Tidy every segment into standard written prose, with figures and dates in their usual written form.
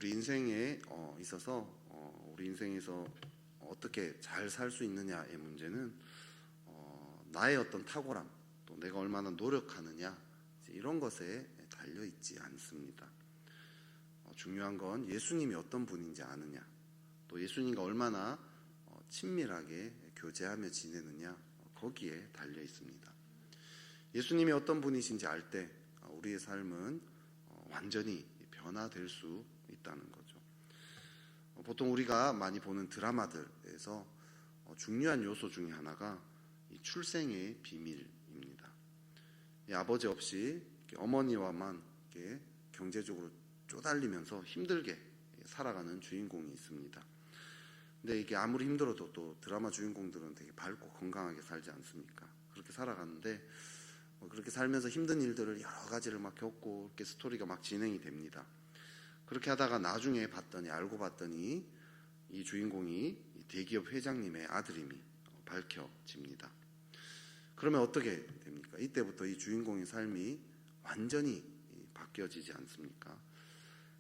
우리 인생에 있어서 우리 인생에서 어떻게 잘 살 수 있느냐의 문제는 나의 어떤 탁월함, 또 내가 얼마나 노력하느냐, 이런 것에 달려 있지 않습니다. 중요한 건 예수님이 어떤 분인지 아느냐, 또 예수님과 얼마나 친밀하게 교제하며 지내느냐, 거기에 달려 있습니다. 예수님이 어떤 분이신지 알 때 우리의 삶은 완전히 변화될 수 있다는 거죠. 보통 우리가 많이 보는 드라마들에서 중요한 요소 중에 하나가 이 출생의 비밀입니다. 이 아버지 없이 어머니와만 이렇게 경제적으로 쪼달리면서 힘들게 살아가는 주인공이 있습니다. 근데 이게 아무리 힘들어도 또 드라마 주인공들은 되게 밝고 건강하게 살지 않습니까? 그렇게 살아가는데 그렇게 살면서 힘든 일들을 여러 가지를 막 겪고 이렇게 스토리가 막 진행이 됩니다. 그렇게 하다가 나중에 알고 봤더니 이 주인공이 대기업 회장님의 아들임이 밝혀집니다. 그러면 어떻게 됩니까? 이때부터 이 주인공의 삶이 완전히 바뀌어지지 않습니까?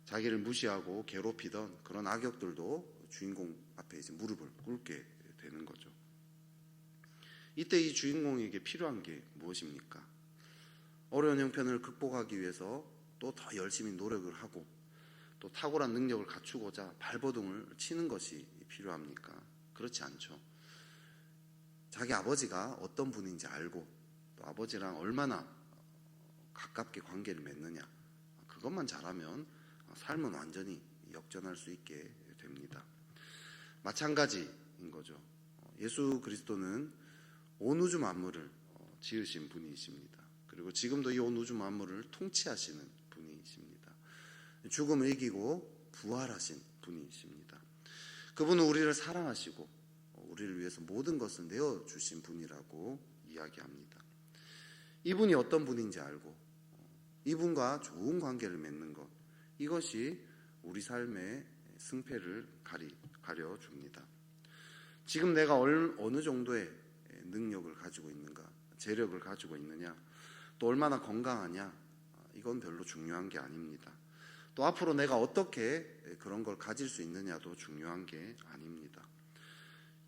자기를 무시하고 괴롭히던 그런 악역들도 주인공 앞에 이제 무릎을 꿇게 되는 거죠. 이때 이 주인공에게 필요한 게 무엇입니까? 어려운 형편을 극복하기 위해서 또 더 열심히 노력을 하고 또 탁월한 능력을 갖추고자 발버둥을 치는 것이 필요합니까? 그렇지 않죠. 자기 아버지가 어떤 분인지 알고 또 아버지랑 얼마나 가깝게 관계를 맺느냐, 그것만 잘하면 삶은 완전히 역전할 수 있게 됩니다. 마찬가지인 거죠. 예수 그리스도는 온 우주 만물을 지으신 분이십니다. 그리고 지금도 이 온 우주 만물을 통치하시는 분이십니다. 죽음을 이기고 부활하신 분이십니다. 그분은 우리를 사랑하시고 우리를 위해서 모든 것을 내어주신 분이라고 이야기합니다. 이분이 어떤 분인지 알고 이분과 좋은 관계를 맺는 것, 이것이 우리 삶의 승패를 가려줍니다. 지금 내가 어느 정도의 능력을 가지고 있는가, 재력을 가지고 있느냐, 또 얼마나 건강하냐, 이건 별로 중요한 게 아닙니다. 또 앞으로 내가 어떻게 그런 걸 가질 수 있느냐도 중요한 게 아닙니다.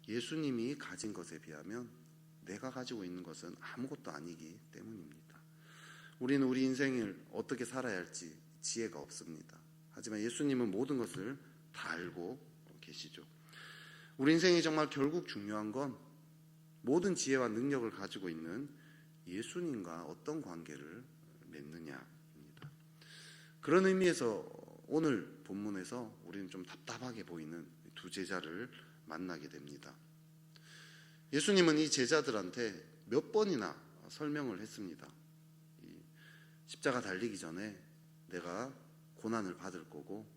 예수님이 가진 것에 비하면 내가 가지고 있는 것은 아무것도 아니기 때문입니다. 우리는 우리 인생을 어떻게 살아야 할지 지혜가 없습니다. 하지만 예수님은 모든 것을 다 알고 계시죠. 우리 인생이 정말 결국 중요한 건 모든 지혜와 능력을 가지고 있는 예수님과 어떤 관계를 맺느냐입니다. 그런 의미에서 오늘 본문에서 우리는 좀 답답하게 보이는 두 제자를 만나게 됩니다. 예수님은 이 제자들한테 몇 번이나 설명을 했습니다. 십자가 달리기 전에 내가 고난을 받을 거고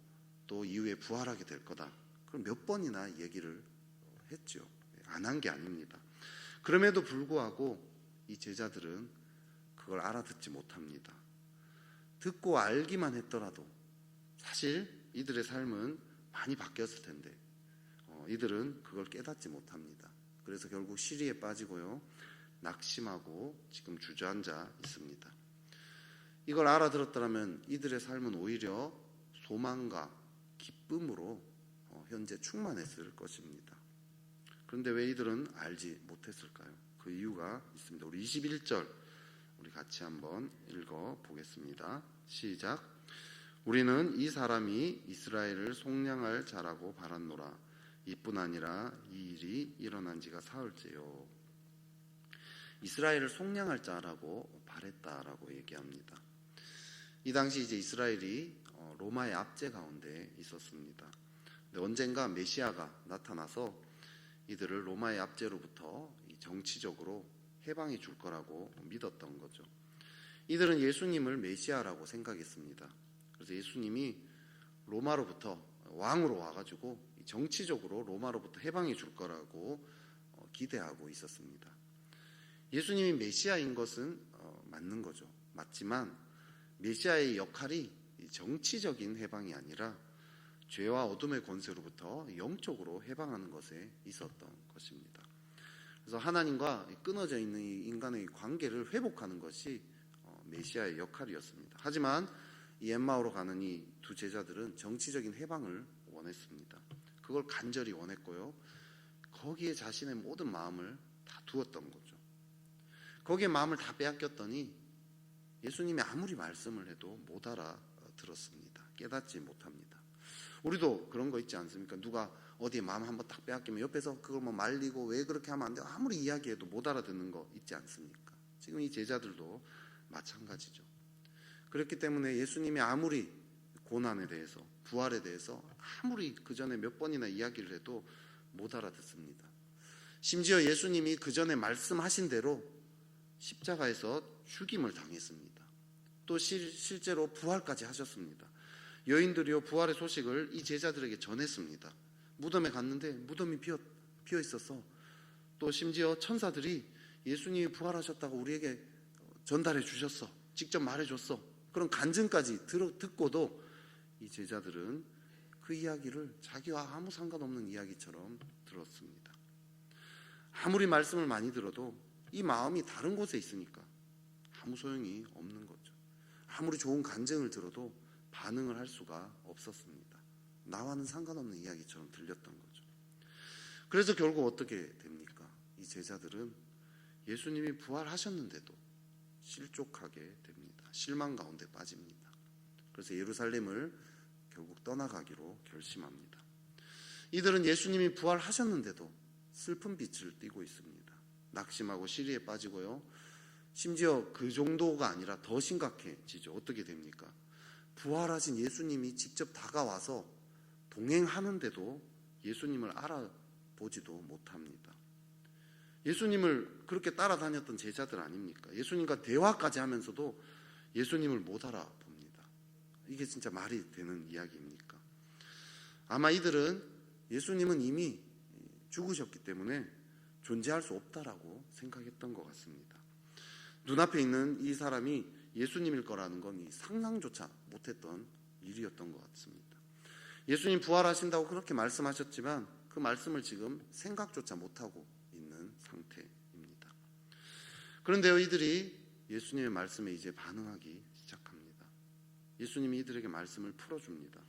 또 이후에 부활하게 될 거다. 그럼 몇 번이나 얘기를 했죠. 안 한 게 아닙니다. 그럼에도 불구하고 이 제자들은 그걸 알아듣지 못합니다. 듣고 알기만 했더라도 사실 이들의 삶은 많이 바뀌었을 텐데 이들은 그걸 깨닫지 못합니다. 그래서 결국 시리에 빠지고요, 낙심하고 지금 주저앉아 있습니다. 이걸 알아들었더라면 이들의 삶은 오히려 소망과 기쁨으로 현재 충만했을 것입니다. 그런데 왜 이들은 알지 못했을까요? 그 이유가 있습니다. 우리 21절 우리 같이 한번 읽어보겠습니다. 시작. 우리는 이 사람이 이스라엘을 속량할 자라고 바랐노라. 이뿐 아니라 이 일이 일어난 지가 사흘째요. 이스라엘을 속량할 자라고 바랬다라고 얘기합니다. 이 당시 이제 이스라엘이 로마의 압제 가운데 있었습니다. 근데 언젠가 메시아가 나타나서 이들을 로마의 압제로부터 정치적으로 해방해 줄 거라고 믿었던 거죠. 이들은 예수님을 메시아라고 생각했습니다. 그래서 예수님이 로마로부터 왕으로 와가지고 정치적으로 로마로부터 해방해 줄 거라고 기대하고 있었습니다. 예수님이 메시아인 것은 맞는 거죠. 맞지만 메시아의 역할이 정치적인 해방이 아니라 죄와 어둠의 권세로부터 영적으로 해방하는 것에 있었던 것입니다. 그래서 하나님과 끊어져 있는 이 인간의 관계를 회복하는 것이 메시아의 역할이었습니다. 하지만 이 엠마오로 가는 이 두 제자들은 정치적인 해방을 원했습니다. 그걸 간절히 원했고요. 거기에 자신의 모든 마음을 다 두었던 거죠. 거기에 마음을 다 빼앗겼더니 예수님이 아무리 말씀을 해도 못 알아들었습니다. 깨닫지 못합니다. 우리도 그런 거 있지 않습니까? 누가 어디에 마음 한번 딱 빼앗기면 옆에서 그걸 뭐 말리고 왜 그렇게 하면 안 돼? 아무리 이야기해도 못 알아듣는 거 있지 않습니까? 지금 이 제자들도 마찬가지죠. 그렇기 때문에 예수님이 아무리 고난에 대해서, 부활에 대해서 아무리 그 전에 몇 번이나 이야기를 해도 못 알아듣습니다. 심지어 예수님이 그 전에 말씀하신 대로 십자가에서 죽임을 당했습니다. 또 실제로 부활까지 하셨습니다. 여인들이요, 부활의 소식을 이 제자들에게 전했습니다. 무덤에 갔는데 무덤이 비어 있어서, 또 심지어 천사들이 예수님이 부활하셨다고 우리에게 전달해 주셨어, 직접 말해 줬어, 그런 간증까지 듣고도 이 제자들은 그 이야기를 자기와 아무 상관없는 이야기처럼 들었습니다. 아무리 말씀을 많이 들어도 이 마음이 다른 곳에 있으니까 아무 소용이 없는 거죠. 아무리 좋은 간증을 들어도 반응을 할 수가 없었습니다. 나와는 상관없는 이야기처럼 들렸던 거죠. 그래서 결국 어떻게 됩니까? 이 제자들은 예수님이 부활하셨는데도 실족하게 됩니다. 실망 가운데 빠집니다. 그래서 예루살렘을 결국 떠나가기로 결심합니다. 이들은 예수님이 부활하셨는데도 슬픈 빛을 띠고 있습니다. 낙심하고 시리에 빠지고요. 심지어 그 정도가 아니라 더 심각해지죠. 어떻게 됩니까? 부활하신 예수님이 직접 다가와서 동행하는데도 예수님을 알아보지도 못합니다. 예수님을 그렇게 따라다녔던 제자들 아닙니까? 예수님과 대화까지 하면서도 예수님을 못 알아봅니다. 이게 진짜 말이 되는 이야기입니까? 아마 이들은 예수님은 이미 죽으셨기 때문에 존재할 수 없다라고 생각했던 것 같습니다. 눈앞에 있는 이 사람이 예수님일 거라는 건 상상조차 못했던 일이었던 것 같습니다. 예수님 부활하신다고 그렇게 말씀하셨지만 그 말씀을 지금 생각조차 못하고 있는 상태입니다. 그런데요, 이들이 예수님의 말씀에 이제 반응하기 시작합니다. 예수님이 이들에게 말씀을 풀어줍니다.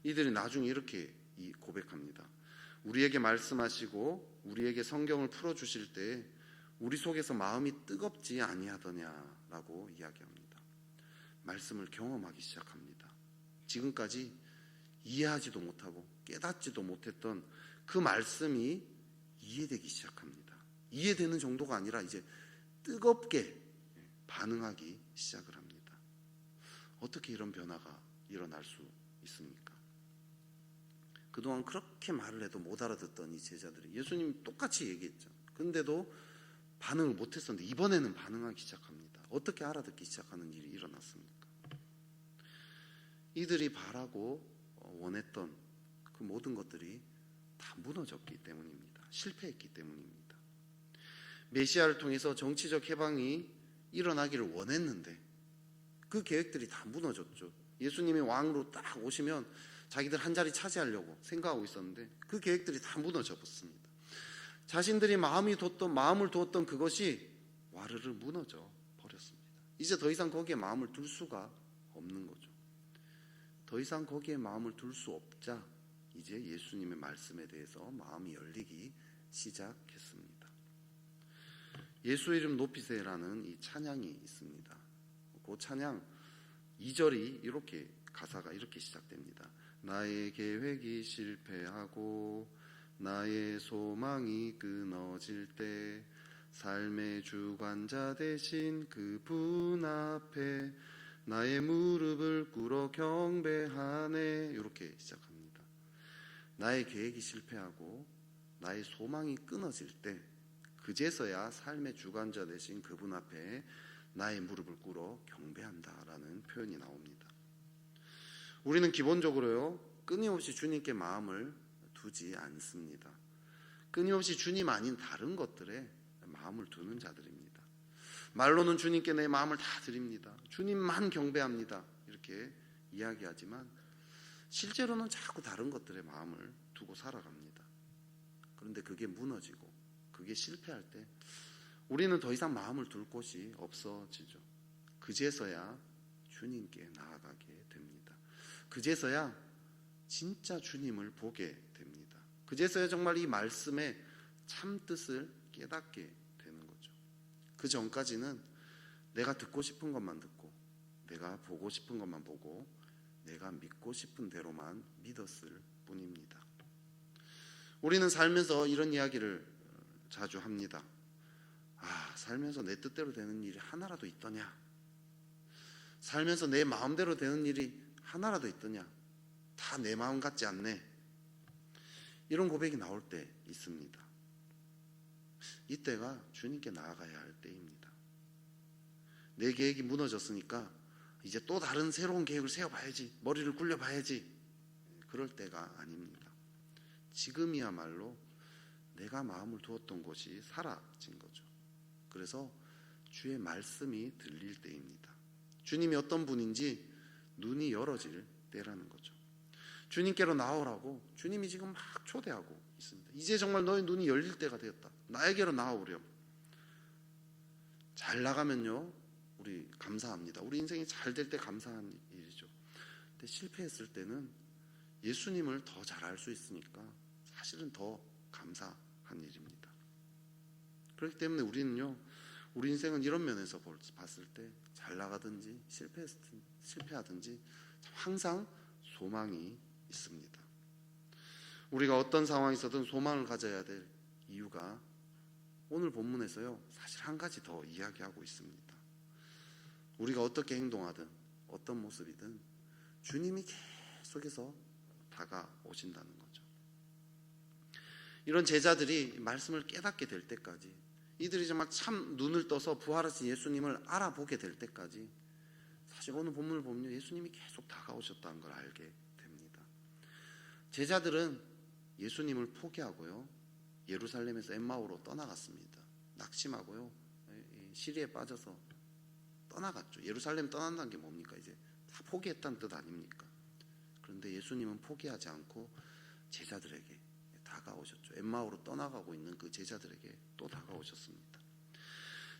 이들이 나중에 이렇게 고백합니다. 우리에게 말씀하시고 우리에게 성경을 풀어주실 때 우리 속에서 마음이 뜨겁지 아니하더냐라고 이야기합니다. 말씀을 경험하기 시작합니다. 지금까지 이해하지도 못하고 깨닫지도 못했던 그 말씀이 이해되기 시작합니다. 이해되는 정도가 아니라 이제 뜨겁게 반응하기 시작을 합니다. 어떻게 이런 변화가 일어날 수 있습니까? 그동안 그렇게 말을 해도 못 알아듣던 이 제자들이 예수님이 똑같이 얘기했죠. 근데도 반응을 못했었는데 이번에는 반응하기 시작합니다. 어떻게 알아듣기 시작하는 일이 일어났습니까? 이들이 바라고 원했던 그 모든 것들이 다 무너졌기 때문입니다. 실패했기 때문입니다. 메시아를 통해서 정치적 해방이 일어나기를 원했는데 그 계획들이 다 무너졌죠. 예수님이 왕으로 딱 오시면 자기들 한 자리 차지하려고 생각하고 있었는데 그 계획들이 다 무너져 버렸습니다. 자신들이 마음을 두었던 그것이 와르르 무너져 버렸습니다. 이제 더 이상 거기에 마음을 둘 수가 없는 거죠. 더 이상 거기에 마음을 둘 수 없자 이제 예수님의 말씀에 대해서 마음이 열리기 시작했습니다. 예수 이름 높이세라는 이 찬양이 있습니다. 그 찬양 2절이 이렇게, 가사가 이렇게 시작됩니다. 나의 계획이 실패하고 나의 소망이 끊어질 때 삶의 주관자 되신 그분 앞에 나의 무릎을 꿇어 경배하네. 이렇게 시작합니다. 나의 계획이 실패하고 나의 소망이 끊어질 때 그제서야 삶의 주관자 되신 그분 앞에 나의 무릎을 꿇어 경배한다라는 표현이 나옵니다. 우리는 기본적으로요, 끊임없이 주님께 마음을 두지 않습니다. 끊임없이 주님 아닌 다른 것들에 마음을 두는 자들입니다. 말로는 주님께 내 마음을 다 드립니다. 주님만 경배합니다. 이렇게 이야기하지만 실제로는 자꾸 다른 것들에 마음을 두고 살아갑니다. 그런데 그게 무너지고 그게 실패할 때 우리는 더 이상 마음을 둘 곳이 없어지죠. 그제서야 주님께 나아가게 됩니다. 그제서야 진짜 주님을 보게 됩니다. 그제서야 정말 이 말씀의 참뜻을 깨닫게 되는 거죠. 그 전까지는 내가 듣고 싶은 것만 듣고, 내가 보고 싶은 것만 보고, 내가 믿고 싶은 대로만 믿었을 뿐입니다. 우리는 살면서 이런 이야기를 자주 합니다. 살면서 내 뜻대로 되는 일이 하나라도 있더냐? 살면서 내 마음대로 되는 일이 하나라도 있더냐? 다 내 마음 같지 않네. 이런 고백이 나올 때 있습니다. 이때가 주님께 나아가야 할 때입니다. 내 계획이 무너졌으니까 이제 또 다른 새로운 계획을 세워봐야지, 머리를 굴려봐야지, 그럴 때가 아닙니다. 지금이야말로 내가 마음을 두었던 곳이 사라진 거죠. 그래서 주의 말씀이 들릴 때입니다. 주님이 어떤 분인지 눈이 열어질 때라는 거죠. 주님께로 나오라고 주님이 지금 막 초대하고 있습니다. 이제 정말 너의 눈이 열릴 때가 되었다. 나에게로 나오렴. 잘 나가면요, 우리 감사합니다. 우리 인생이 잘 될 때 감사한 일이죠. 근데 실패했을 때는 예수님을 더 잘 알 수 있으니까 사실은 더 감사한 일입니다. 그렇기 때문에 우리는요, 우리 인생은 이런 면에서 봤을 때 잘 나가든지 실패하든지 항상 소망이 있습니다. 우리가 어떤 상황에서든 소망을 가져야 될 이유가 오늘 본문에서요, 사실 한 가지 더 이야기하고 있습니다. 우리가 어떻게 행동하든 어떤 모습이든 주님이 계속해서 다가오신다는 거죠. 이런 제자들이 말씀을 깨닫게 될 때까지, 이들이 정말 참 눈을 떠서 부활하신 예수님을 알아보게 될 때까지, 사실 오늘 본문을 보면 예수님이 계속 다가오셨다는 걸 알게 됩니다. 제자들은 예수님을 포기하고요, 예루살렘에서 엠마오로 떠나갔습니다. 낙심하고요, 시리에 빠져서 떠나갔죠. 예루살렘 떠난다는 게 뭡니까? 이제 다 포기했다는 뜻 아닙니까? 그런데 예수님은 포기하지 않고 제자들에게 다가오셨죠. 엠마오로 떠나가고 있는 그 제자들에게 또 다가오셨습니다.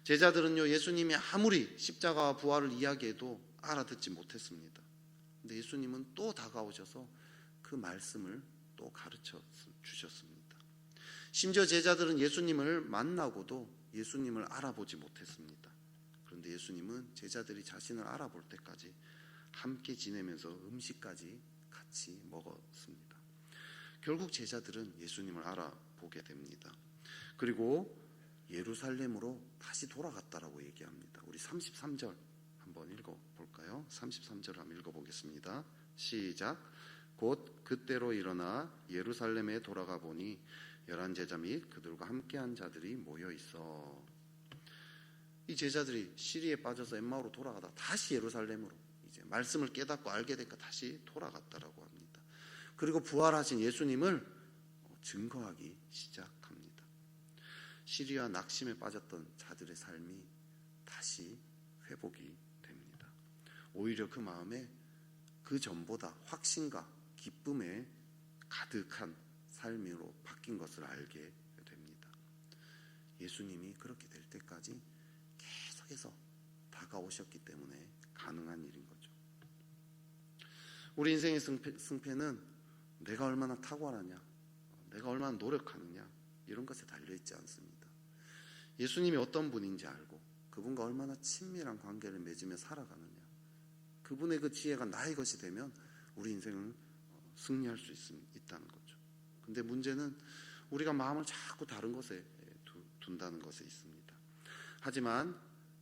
제자들은요, 예수님이 아무리 십자가와 부활을 이야기해도 알아듣지 못했습니다. 근데 예수님은 또 다가오셔서 그 말씀을 또 가르쳐 주셨습니다. 심지어 제자들은 예수님을 만나고도 예수님을 알아보지 못했습니다. 그런데 예수님은 제자들이 자신을 알아볼 때까지 함께 지내면서 음식까지 같이 먹었습니다. 결국 제자들은 예수님을 알아보게 됩니다. 그리고 예루살렘으로 다시 돌아갔다라고 얘기합니다. 우리 33절 한번 읽어볼까요? 33절 한번 읽어보겠습니다. 시작. 곧 그때로 일어나 예루살렘에 돌아가 보니 11제자 및 그들과 함께한 자들이 모여 있어. 이 제자들이 시리에 빠져서 엠마오로 돌아가다 다시 예루살렘으로 이제 말씀을 깨닫고 알게 되니까 다시 돌아갔다라고 합니다. 그리고 부활하신 예수님을 증거하기 시작합니다. 시리와 낙심에 빠졌던 자들의 삶이 다시 회복이 됩니다. 오히려 그 마음에 그 전보다 확신과 기쁨에 가득한 삶으로 바뀐 것을 알게 됩니다. 예수님이 그렇게 될 때까지 계속해서 다가오셨기 때문에 가능한 일인 거죠. 우리 인생의 승패는 내가 얼마나 탁월하냐, 내가 얼마나 노력하느냐, 이런 것에 달려있지 않습니다. 예수님이 어떤 분인지 알고 그분과 얼마나 친밀한 관계를 맺으며 살아가느냐, 그분의 그 지혜가 나의 것이 되면 우리 인생은 승리할 수 있다는 거죠. 근데 문제는 우리가 마음을 자꾸 다른 것에 둔다는 것에 있습니다. 하지만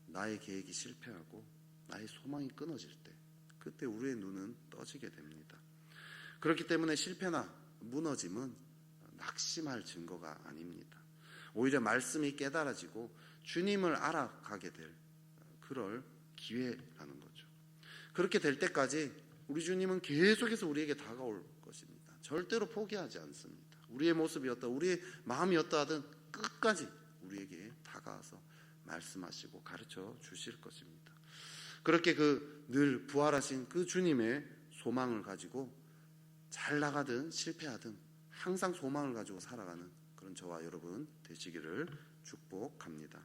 나의 계획이 실패하고 나의 소망이 끊어질 때, 그때 우리의 눈은 떠지게 됩니다. 그렇기 때문에 실패나 무너짐은 낙심할 증거가 아닙니다. 오히려 말씀이 깨달아지고 주님을 알아가게 될 그럴 기회라는 거죠. 그렇게 될 때까지 우리 주님은 계속해서 우리에게 다가올 것입니다. 절대로 포기하지 않습니다. 우리의 모습이었다, 우리의 마음이었다 하든 끝까지 우리에게 다가와서 말씀하시고 가르쳐 주실 것입니다. 그렇게 늘 부활하신 그 주님의 소망을 가지고 잘 나가든 실패하든 항상 소망을 가지고 살아가는 그런 저와 여러분 되시기를 축복합니다.